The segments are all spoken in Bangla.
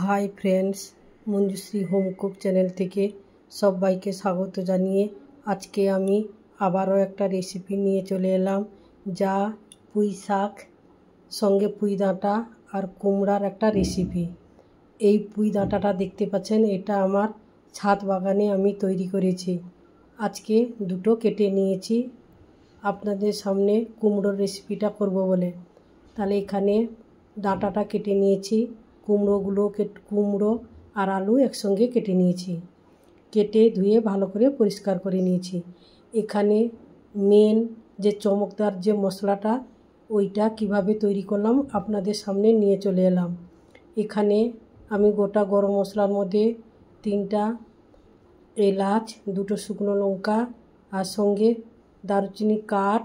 Hi friends, Manjushree home cook channel থেকে সবাইকে স্বাগত জানিয়ে আজকে আমি আবারও একটা রেসিপি নিয়ে চলে এলাম, যা পুঁই শাক সঙ্গে পুঁই ডাঁটা আর কুমড়ার একটা রেসিপি। এই পুঁই ডাঁটাটা দেখতে পাচ্ছেন, এটা আমার ছাদ বাগানে আমি তৈরি করেছি। আজকে দুটো কেটে নিয়েছি আপনাদের সামনে কুমড়োর রেসিপিটা করব বলে। তাহলে এখানে ডাঁটাটা কেটে নিয়েছি, কুমড়ো আর আলু একসঙ্গে কেটে নিয়েছি, কেটে ধুয়ে ভালো করে পরিষ্কার করে নিয়েছি। এখানে মেন যে চমকদার যে মশলাটা, ওইটা কিভাবে তৈরি করলাম আপনাদের সামনে নিয়ে চলে এলাম। এখানে আমি গোটা গরম মশলার মধ্যে 3টা এলাচ, 2টো শুকনো লঙ্কা, আর সঙ্গে দারুচিনি কাঠ,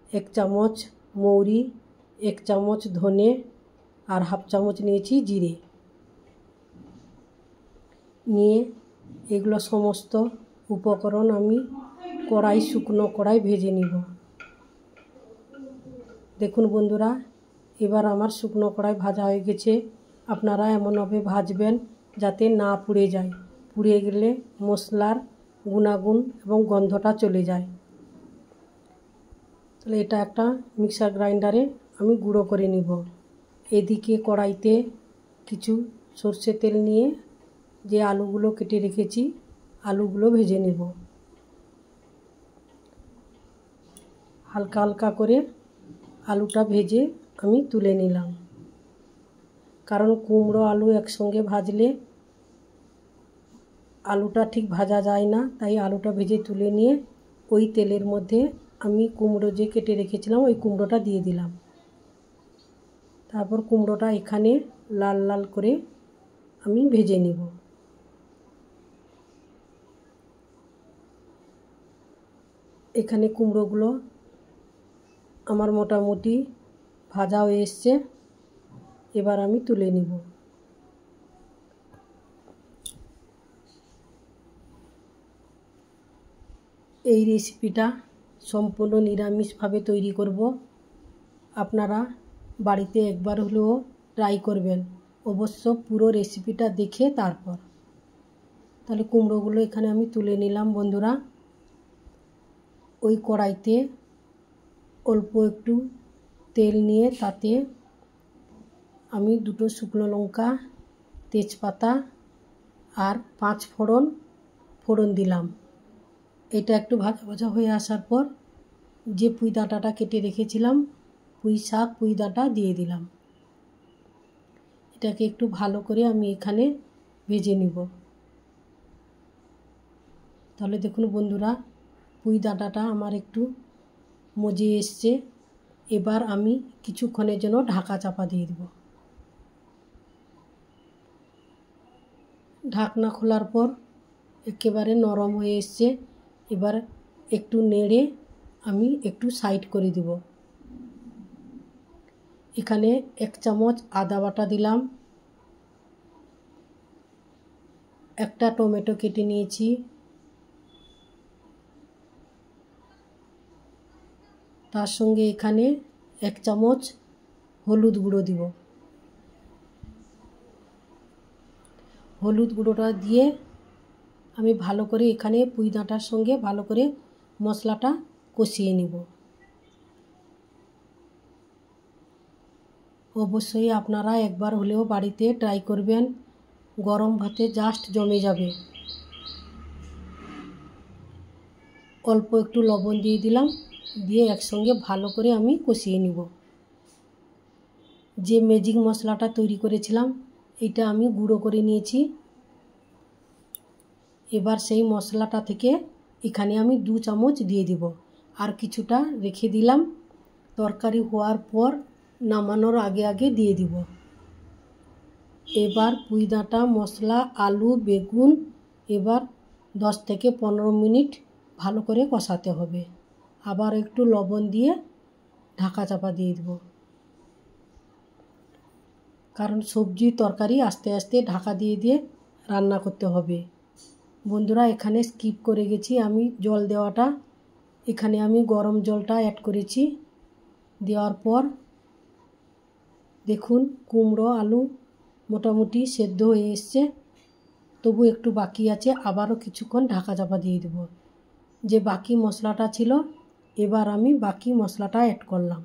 1 চামচ মৌরি, 1 চামচ ধনে আর 1/2 চামচ নিয়েছি জিরে নিয়ে এগুলো সমস্ত উপকরণ আমি শুকনো কড়াই ভেজে নিব। দেখুন বন্ধুরা, এবার আমার শুকনো কড়াই ভাজা হয়ে গেছে। আপনারা এমনভাবে ভাজবেন যাতে না পুড়ে যায়, পুড়ে গেলে মশলার গুণাগুণ এবং গন্ধটা চলে যায়। তাহলে এটা একটা মিক্সার গ্রাইন্ডারে আমি গুঁড়ো করে নিব। এদিকে কড়াইতে কিছু সর্ষের তেল নিয়ে যে আলুগুলো কেটে রেখেছি, আলুগুলো ভেজে নেব। হালকা হালকা করে আলুটা ভেজে আমি তুলে নিলাম, কারণ কুমড়ো আলু একসঙ্গে ভাজলে আলুটা ঠিক ভাজা যায় না। তাই আলুটা ভেজে তুলে নিয়ে ওই তেলের মধ্যে আমি কুমড়ো যে কেটে রেখেছিলাম ওই কুমড়োটা দিয়ে দিলাম। তারপর কুমড়োটা এখানে লাল লাল করে আমি ভেজে নেব। এখানে কুমড়োগুলো আমার মোটামুটি ভাজা হয়ে এসছে, এবার আমি তুলে নিব। এই রেসিপিটা সম্পূর্ণ নিরামিষভাবে তৈরি করব। আপনারা বাড়িতে একবার হলেও ট্রাই করবেন, অবশ্য পুরো রেসিপিটা দেখে তারপর। তাহলে কুমড়োগুলো এখানে আমি তুলে নিলাম বন্ধুরা। ওই কড়াইতে অল্প একটু তেল নিয়ে তাতে আমি 2টো শুকনো লঙ্কা, তেজপাতা আর 5 ফোড়ন দিলাম। এটা একটু ভাজা ভাজা হয়ে আসার পর যে পুঁই ডাঁটাটা কেটে রেখেছিলাম, পুঁই ডাঁটা দিয়ে দিলাম। এটাকে একটু ভালো করে আমি এখানে ভেজে নিব। তাহলে দেখুন বন্ধুরা, পুঁই ডাঁটাটা আমার একটু মজে এসছে। এবার আমি কিছুক্ষণের জন্য ঢাকা চাপা দিয়ে দেব। ঢাকনা খোলার পর একেবারে নরম হয়ে এসছে। এবার একটু নেড়ে আমি একটু সাইড করে দেব। এখানে 1 চামচ আদা বাটা দিলাম, একটা টমেটো কেটে নিয়েছি, তার সঙ্গে এখানে 1 চামচ হলুদ গুঁড়ো দিব। হলুদ গুঁড়োটা দিয়ে আমি ভালো করে এখানে পুঁই ডাঁটার সঙ্গে ভালো করে মশলাটা কষিয়ে নিব। অবশ্যই আপনারা একবার হলেও বাড়িতে ট্রাই করবেন, গরম ভাতে জাস্ট জমে যাবে। অল্প একটু লবণ দিয়ে দিলাম, দিয়ে একসঙ্গে ভালো করে আমি কষিয়ে নিব। যে ম্যাজিক মশলাটা তৈরি করেছিলাম, এটা আমি গুঁড়ো করে নিয়েছি। এবার সেই মশলাটা থেকে এখানে আমি 2 চামচ দিয়ে দিব, আর কিছুটা রেখে দিলাম। তরকারি হওয়ার পর নামানোর আগে আগে দিয়ে দিব। এবার পুঁই ডাঁটা, মশলা, আলু, বেগুন এবার 10 থেকে 15 মিনিট ভালো করে কষাতে হবে। আবার একটু লবণ দিয়ে ঢাকা চাপা দিয়ে দেব, কারণ সবজি তরকারি আস্তে আস্তে ঢাকা দিয়ে দিয়ে রান্না করতে হবে। বন্ধুরা, এখানে স্কিপ করে গেছি আমি জল দেওয়াটা। এখানে আমি গরম জলটা অ্যাড করেছি। দেওয়ার পর দেখুন কুমড়ো আলু মোটামুটি সেদ্ধ হয়ে এসছে, তবু একটু বাকি আছে। আবারও কিছুক্ষণ ঢাকা চাপা দিয়ে দেব। যে বাকি মশলাটা ছিল, এবার আমি বাকি মশলাটা অ্যাড করলাম।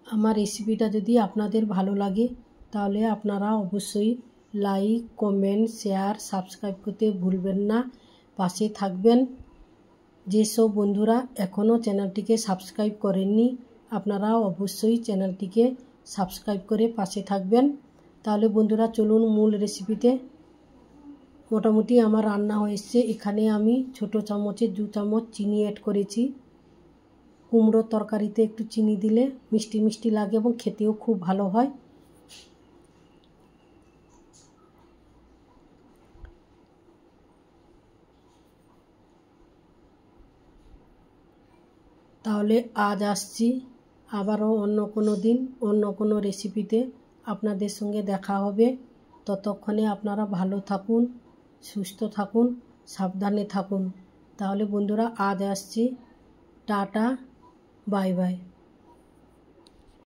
আমার রেসিপিটা যদি আপনাদের ভালো লাগে তাহলে আপনারা অবশ্যই লাইক, কমেন্ট, শেয়ার, সাবস্ক্রাইব করতে ভুলবেন না। পাশে থাকবেন। যেসব বন্ধুরা এখনও চ্যানেলটিকে সাবস্ক্রাইব করেননি, আপনারা অবশ্যই চ্যানেলটিকে সাবস্ক্রাইব করে পাশে থাকবেন। তাহলে বন্ধুরা চলুন মূল রেসিপিতে। মোটামুটি আমার রান্না হয়েছে। এখানে আমি ছোট চামচে 2 চামচ চিনি অ্যাড করেছি। কুমড়োর তরকারিতে একটু চিনি দিলে মিষ্টি মিষ্টি লাগে এবং খেতেও খুব ভালো হয়। তাহলে আজ আসছি, আবারও অন্য কোনো দিন অন্য কোনো রেসিপিতে আপনাদের সঙ্গে দেখা হবে। ততক্ষণে আপনারা ভালো থাকুন, সুস্থ থাকুন, সাবধানে থাকুন। তাহলে বন্ধুরা আজ আসছি, টাটা, বাই বাই।